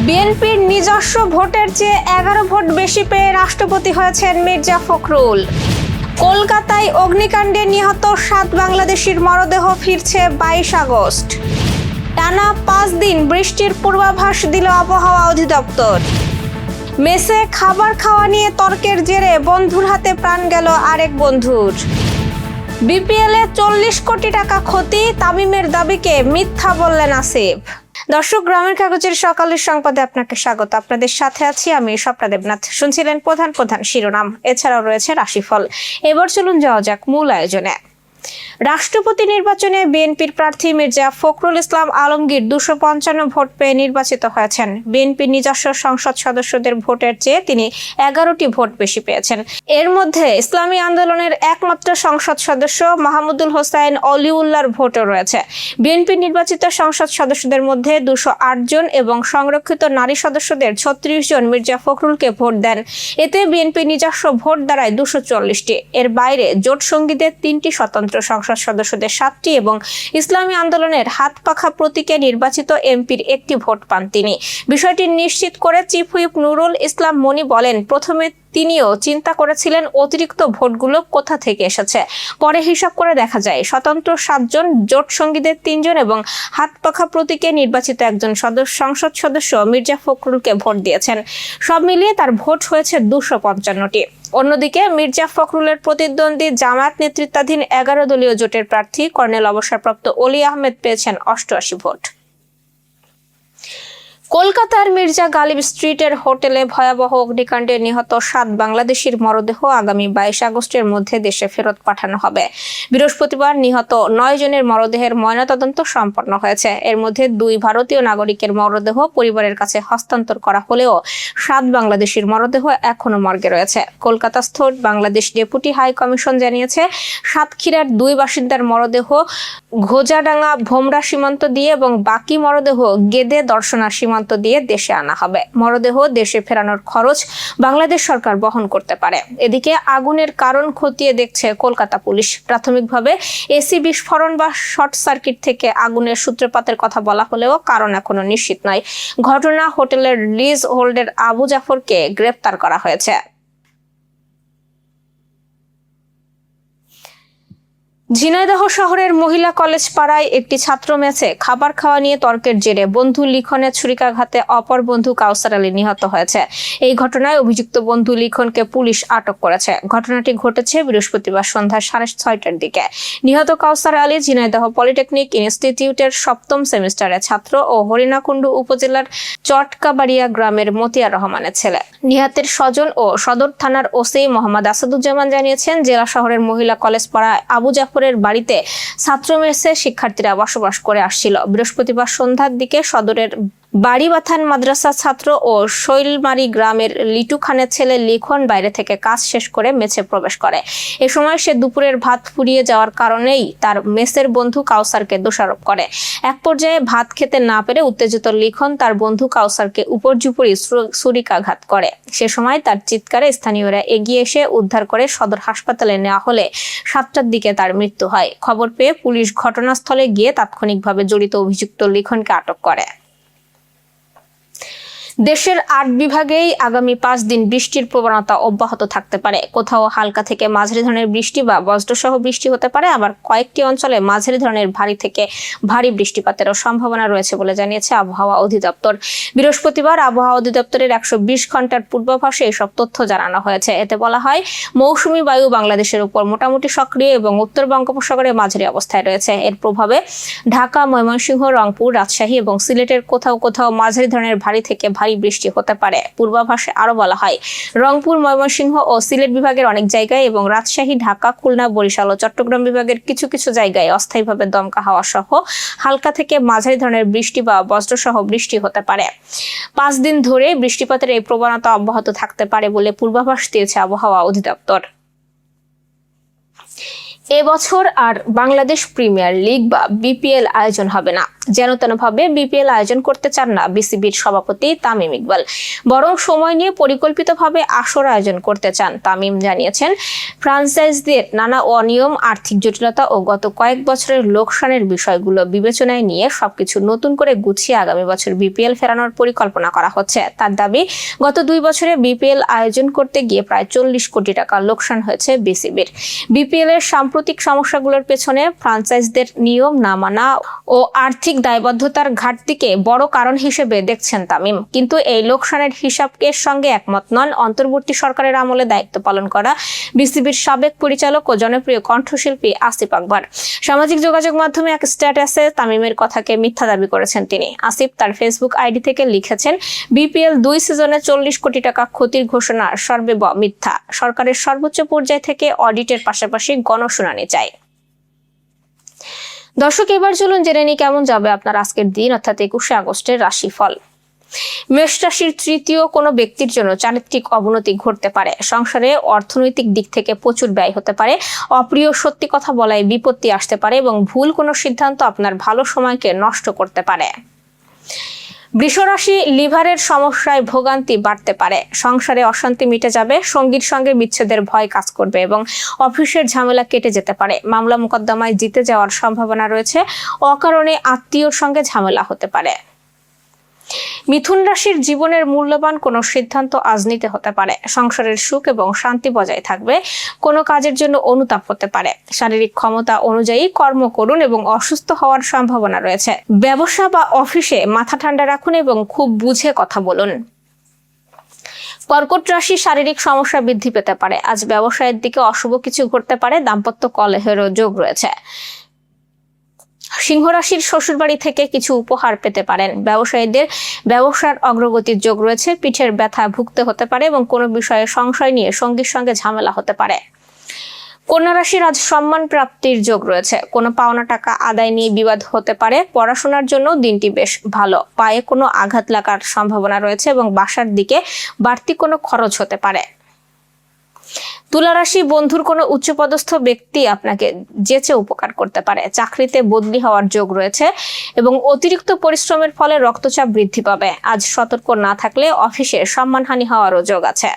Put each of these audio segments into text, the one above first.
বিএনপির নিজস্ব ভোটের চেয়ে 11 ভোট বেশি পেয়ে রাষ্ট্রপতি হয়েছেন মির্জা ফখরুল। কলকাতায় অগ্নিকাণ্ডে নিহত 7 বাংলাদেশির মরদেহ ফিরছে 22 আগস্ট। টানা 5 দিন বৃষ্টির পূর্বাভাস দিল আবহাওয়া অধিদপ্তর। মেসে খাবার খাওয়া নিয়ে তর্কের জেরে বন্ধুর হাতে প্রাণ গেল আরেক বন্ধুর। বিপিএলে 40 কোটি টাকা ক্ষতি, তামিমের দাবিকে মিথ্যা বললেন আসিফ। দর্শক, গ্রামের কাগজের সকালের সংবাদে আপনাকে স্বাগত। আপনাদের সাথে আছি আমি স্বপ্না দেবনাথ। শুনছিলেন প্রধান প্রধান শিরোনাম, এছাড়াও রয়েছে রাশিফল। এবার চলুন যাওয়া যাক মূল আয়োজনে। রাষ্ট্রপতি নির্বাচনে বিএনপির প্রার্থী মির্জা ফখরুল ইসলাম আলমগীর 255 ভোট পেয়ে নির্বাচিত হয়েছেন। বিএনপির নিজস্ব সংসদ সদস্যদের ভোটের চেয়ে তিনি 11টি ভোট বেশি পেয়েছেন। এর মধ্যে ইসলামী আন্দোলনের একমাত্র সংসদ সদস্য মাহমুদুল হোসাইন অলিউল্লাহর ভোটও রয়েছে। বিএনপির নির্বাচিত সংসদ সদস্যদের মধ্যে 208 জন এবং সংরক্ষিত নারী সদস্যদের 36 জন মির্জা ফখরুলকে ভোট দেন। এতে বিএনপির নিজস্ব ভোট দাঁড়ায় 240টি। এর বাইরে জোট সঙ্গীদের 3টি স্বতন্ত্র সংসদ সদস্যদের 7টি এবং ইসলামী আন্দোলনের হাত পাখা প্রতীকে নির্বাচিত এমপির 1টি ভোট পান তিনি। বিষয়টি নিশ্চিত করে চিফ হুইপ নুরুল ইসলাম মনি বলেন, প্রথমে তিনিও চিন্তা করেছিলেন অতিরিক্ত ভোটগুলো কোথা থেকে এসেছে। পরে হিসাব করে দেখা যায় স্বতন্ত্র 7 জন, জোট সঙ্গীদের 3 জন এবং হাত পাখা প্রতীকে নির্বাচিত একজন সংসদ সদস্য মির্জা ফখরুলকে ভোট দিয়েছেন। সব মিলিয়ে তার ভোট হয়েছে 255টি। অন্যদিকে মির্জা ফখরুলের প্রতিদ্বন্দ্বী জামায়াত নেতৃত্বাধীন 11 দলীয় জোটের প্রার্থী কর্নেল অবসরপ্রাপ্ত অলি আহমেদ পেয়েছেন 88 ভোট। কলকাতার মির্জা গালিব স্ট্রিটের হোটেলে ভয়াবহ অগ্নিকাণ্ডে নিহত 7 বাংলাদেশির মরদেহ আগামী 22 আগস্টের মধ্যে দেশে ফেরত পাঠানো হবে। বৃহস্পতিবার নিহত 9 জনের মরদেহের ময়নাতদন্ত সম্পন্ন হয়েছে। এর মধ্যে 2 ভারতীয় নাগরিকের মরদেহ পরিবারের কাছে হস্তান্তর করা হলেও 7 বাংলাদেশির মরদেহ এখনো মর্গে রয়েছে। কলকাতাস্থ বাংলাদেশ ডেপুটি হাই কমিশন জানিয়েছে, সাতক্ষীরার 2 বাসিন্দার মরদেহ ঘোজাডাঙ্গা ভোমরা সীমান্ত দিয়ে এবং বাকি মরদেহ গেদে দর্শনা সীমান্ত দিয়ে দেশে আনা হবে। মরদেহ দেশে ফেরানোর খরচ বাংলাদেশ সরকার বহন করতে পারে। এদিকে আগুনের কারণ খতিয়ে দেখছে কলকাতা পুলিশ। প্রাথমিকভাবে এসি বিস্ফোরণ বা শর্ট সার্কিট থেকে আগুনের সূত্রপাতের কথা বলা হলেও কারণ এখনো নিশ্চিত নয়। ঘটনা হোটেলের লিজ হোল্ডার আবু জাফরকে গ্রেফতার করা হয়েছে। ঝিনাইদহ শহরের মহিলা কলেজ পাড়ায় একটি ছাত্র মেসে খাবার খাওয়া নিয়ে তর্কের জেরে বন্ধু লিখনের ছুরিকাঘাতে অপর বন্ধু কাউসার আলী নিহত হয়েছে। এই ঘটনায় অভিযুক্ত বন্ধু লিখনকে পুলিশ আটক করেছে। ঘটনাটি ঘটেছে বৃহস্পতিবার সন্ধ্যা 6:30টার দিকে। নিহত কাউসার আলী ঝিনাইদহ পলিটেকনিক ইনস্টিটিউটের 7ম সেমিস্টারের ছাত্র ও হরিণাকুণ্ডু উপজেলার চটকাবাড়িয়া গ্রামের মতিয়া রহমানের ছেলে। নিহতের স্বজন ও সদর থানার ওসি মোহাম্মদ আসাদুজ্জামান জানিয়েছেন, জেলা শহরের মহিলা কলেজ পাড়ায় আবু জাফরের বাড়িতে ছাত্র মেসে শিক্ষার্থীরা বসবাস করে আসছিল। বৃহস্পতিবার সন্ধ্যার দিকে সদরের বাড়িবাথান মাদ্রাসা ছাত্র ও শৈলমারি গ্রামের লিটু খানের ছেলে লিখন বাইরে থেকে কাজ শেষ করে মেসে প্রবেশ করে। এ সময় সে দুপুরের ভাত ফুরিয়ে যাওয়ার কারণেই তার মেসের বন্ধু কাউসারকে দোষারোপ করে। এক পর্যায়ে ভাত খেতে না পেরে উত্তেজিত লিখন তার বন্ধু কাউসারকে উপর্যুপরি ছুরিকাঘাত করে। সে সময় তার চিৎকারে স্থানীয়রা এগিয়ে এসে উদ্ধার করে সদর হাসপাতালে নেওয়া হলে 7টার দিকে তার মৃত্যু হয়। খবর পেয়ে পুলিশ ঘটনাস্থলে গিয়ে তাৎক্ষণিকভাবে জড়িত অভিযুক্ত লিখনকে আটক করে। দেশের 8 বিভাগেই আগামী 5 দিন বৃষ্টির প্রবণতা অব্যাহত থাকতে পারে। কোথাও হালকা থেকে মাঝারি ধরনের বৃষ্টি বা বজ্রসহ বৃষ্টি হতে পারে, আবার কয়েকটি অঞ্চলে মাঝারি ধরনের ভারী থেকে ভারী বৃষ্টিপাতেরও সম্ভাবনা রয়েছে বলে জানিয়েছে আবহাওয়া অধিদপ্তর। বৃহস্পতিবার আবহাওয়া অধিদপ্তরের 120 ঘন্টার পূর্বাভাসে এসব তথ্য জানানো হয়েছে। এতে বলা হয়, মৌসুমী বায়ু বাংলাদেশের উপর মোটামুটি সক্রিয় এবং উত্তর বঙ্গোপসাগরে মাঝারি অবস্থায় রয়েছে। এর প্রভাবে ঢাকা, ময়মনসিংহ, রংপুর, রাজশাহী এবং সিলেটের কোথাও কোথাও মাঝারি ধরনের ভারী থেকে ভারী বৃষ্টি হতে পারে। পূর্বাভাসে আরো বলা হয়, রংপুর, ময়মনসিংহ ও সিলেট বিভাগের অনেক জায়গায় এবং রাজশাহী, ঢাকা, খুলনা, বরিশাল ও চট্টগ্রাম বিভাগের কিছু কিছু জায়গায় অস্থায়ীভাবে দমকা হাওয়া সহ হালকা থেকে মাঝারি ধরনের বৃষ্টি বা বজ্রসহ বৃষ্টি হতে পারে। 5 দিন ধরে বৃষ্টিপাতের এই প্রবণতা অব্যাহত থাকতে পারে বলে পূর্বাভাস দিয়েছে আবহাওয়া অধিদপ্তর। এবছর আর বাংলাদেশ প্রিমিয়ার লিগ বা বিপিএল আয়োজন হবে না। যেন তেনভাবে বিপিএল আয়োজন করতে চান না বিসিবির সভাপতি তামিম ইকবাল, বরং সময় নিয়ে পরিকল্পিতভাবে আসর আয়োজন করতে চান। তামিম জানিয়েছেন, ফ্রাঞ্চাইজিদের নানা অনিয়ম, আর্থিক জটিলতা ও গত কয়েক বছরের লোকসানের বিষয়গুলো বিবেচনায় নিয়ে সবকিছু নতুন করে গুছিয়ে আগামী বছর বিপিএল ফেরানোর পরিকল্পনা করা হচ্ছে। তার দাবি, গত 2 বছরে বিপিএল আয়োজন করতে গিয়ে প্রায় 40 কোটি টাকা লোকসান হয়েছে বিসিবির। বিপিএল এর সাম্প্রতিক সমস্যাগুলোর পেছনে ফ্রাঞ্চাইজিদের নিয়ম না মানা ও আর্থিক দায়বদ্ধতার ঘাটতিকে বড় কারণ হিসেবে দেখছেন তামিম। কিন্তু এই লোকসানের হিসাবের সঙ্গে একমত নন অন্তর্বর্তী সরকারের আমলে দায়িত্ব পালন করা বিসিবির সাবেক পরিচালক ও জনপ্রিয় কণ্ঠশিল্পী আসিফ আকবর। সামাজিক যোগাযোগ মাধ্যমে এক স্ট্যাটাসে তামিমের কথাকে মিথ্যা দাবি করেছেন তিনি। আসিফ তার ফেসবুক আইডি থেকে লিখেছেন, বিপিএল 2 সিজনে 40 কোটি টাকা ক্ষতির ঘোষণা সর্বে মিথ্যা। সরকারের সর্বোচ্চ পর্যায় থেকে অডিটের পাশাপাশি গণশুনানি চাই। দর্শক, এবার চলুন জেনে নিই কেমন যাবে আপনার আজকের দিন, অর্থাৎ 21শে আগস্টের রাশিফল। মেষ রাশির তৃতীয় কোনো ব্যক্তির জন্য চারিত্রিক অবনতি ঘটতে পারে। সংসারে অর্থনৈতিক দিক থেকে প্রচুর ব্যয় হতে পারে। অপ্রিয় সত্যি কথা বলায় বিপত্তি আসতে পারে এবং ভুল কোনো সিদ্ধান্ত আপনার ভালো সময়কে নষ্ট করতে পারে। বৃষ রাশি, লিভারের সমস্যায় ভোগান্তি বাড়তে পারে। সংসারে অশান্তি মিটে যাবে। সঙ্গীর সঙ্গে বিচ্ছেদের ভয় কাজ করবে এবং অফিসের ঝামেলা কেটে যেতে পারে। মামলা মোকদ্দমায় জিতে যাওয়ার সম্ভাবনা রয়েছে। অকারণে আত্মীয়র সঙ্গে ঝামেলা হতে পারে। মিথুন রাশির জীবনের মূল্যবান কোনো সিদ্ধান্ত আজ নিতে হতে পারে। সংসারের সুখ এবং শান্তি বজায় থাকবে। কোনো কাজের জন্য অনুতাপ হতে পারে। শারীরিক ক্ষমতা অনুযায়ী কর্ম করুন এবং অসুস্থ হওয়ার সম্ভাবনা রয়েছে। ব্যবসা বা অফিসে মাথা ঠান্ডা রাখুন এবং খুব বুঝে কথা বলুন। কর্কট রাশি, শারীরিক সমস্যা বৃদ্ধি পেতে পারে। আজ ব্যবসায়ের দিকে অশুভ কিছু ঘটতে পারে। দাম্পত্য কলহেরও যোগ রয়েছে। সিংহ রাশির শ্বশুরবাড়ি থেকে কিছু উপহার পেতে পারেন। ব্যবসায়ীদের ব্যবসার অগ্রগতির যোগ রয়েছে। পিঠের ব্যথা ভুগতে হতে পারে এবং কোনো বিষয়ে সংশয় নিয়ে সঙ্গীর সঙ্গে ঝামেলা হতে পারে। কন্যা রাশির আজ সম্মান প্রাপ্তির যোগ রয়েছে। কোনো পাওনা টাকা আদায় নিয়ে বিবাদ হতে পারে। পড়াশোনার জন্য দিনটি বেশ ভালো। পায়ে কোনো আঘাত লাগার সম্ভাবনা রয়েছে এবং বাসার দিকে বাড়তি কোনো খরচ হতে পারে। তুলা রাশি, বন্ধুর কোনো উচ্চপদস্থ ব্যক্তি আপনাকে যেচে উপকার করতে পারে। চাকরিতে বদলি হওয়ার যোগ রয়েছে এবং অতিরিক্ত পরিশ্রমের ফলে রক্তচাপ বৃদ্ধি পাবে। আজ সতর্ক না থাকলে অফিসে সম্মানহানি হওয়ারও যোগ আছে।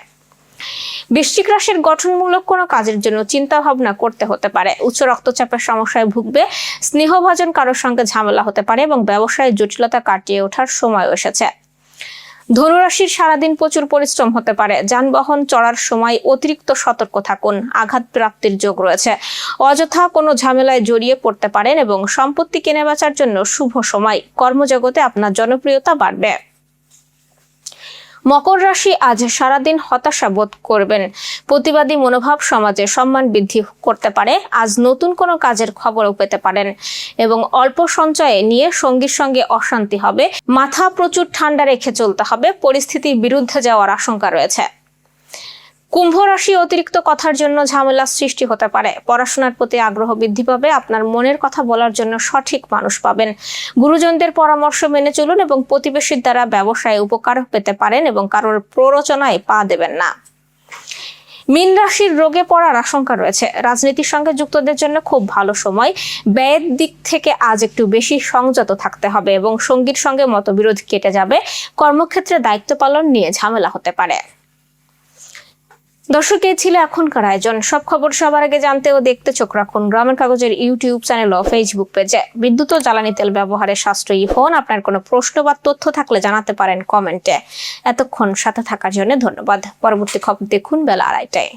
বৃশ্চিক রাশির, গঠনমূলক কোনো কাজের জন্য চিন্তা ভাবনা করতে হতে পারে। উচ্চ রক্তচাপের সমস্যায় ভুগবে। স্নেহভাজন কারোর সঙ্গে ঝামেলা হতে পারে এবং ব্যবসায় জটিলতা কাটিয়ে ওঠার সময় এসেছে। ধনুরাশির, সারাদিন প্রচুর পরিশ্রম হতে পারে। যানবাহন চড়ার সময় অতিরিক্ত সতর্ক থাকুন। আঘাত প্রাপ্তির যোগ রয়েছে। অযথা কোনো ঝামেলায় জড়িয়ে পড়তে পারেন এবং সম্পত্তি কেনাবেচার জন্য শুভ সময়। কর্মজগতে আপনার জনপ্রিয়তা বাড়বে। মকর রাশি, আজ সারাদিন হতাশা বোধ করবেন। প্রতিবাদী মনোভাব সমাজে সম্মান বৃদ্ধি করতে পারে। আজ নতুন কোনো কাজের খবরও পেতে পারেন এবং অল্প সঞ্চয়ে নিয়ে সঙ্গীর সঙ্গে অশান্তি হবে। মাথা প্রচুর ঠান্ডা রেখে চলতে হবে। পরিস্থিতির বিরুদ্ধে যাওয়ার আশঙ্কা রয়েছে। কুম্ভ রাশি, অতিরিক্ত কথার জন্য ঝামেলা সৃষ্টি হতে পারে। পড়াশোনার প্রতি আগ্রহ বৃদ্ধি পাবে। আপনার মনের কথা বলার জন্য সঠিক মানুষ পাবেন। গুরুজনদের পরামর্শ মেনে চলুন এবং প্রতিবেশীর দ্বারা ব্যবসায় উপকার পেতে পারেন এবং কারোর প্ররোচনায় পা দেবেন না। মীন রাশির, রোগে পড়ার আশঙ্কা রয়েছে। রাজনীতির সঙ্গে যুক্তদের জন্য খুব ভালো সময়। ব্যয়ের দিক থেকে আজ একটু বেশি সংযত থাকতে হবে এবং সঙ্গীর সঙ্গে মতবিরোধ কেটে যাবে। কর্মক্ষেত্রে দায়িত্ব পালন নিয়ে ঝামেলা হতে পারে। দর্শক, এই ছিল এখনকার আয়োজন। সব খবর সবার আগে জানতে ও দেখতে চোখ রাখুন গ্রামের কাগজের ইউটিউব চ্যানেল ও ফেসবুক পেজে। বিদ্যুৎ ও জ্বালানি তেল ব্যবহারে সাশ্রয়ী হন। আপনার কোনো প্রশ্ন বা তথ্য থাকলে জানাতে পারেন কমেন্টে। এতক্ষণ সাথে থাকার জন্য ধন্যবাদ। পরবর্তী খবর দেখুন বেলা 2:30টায়।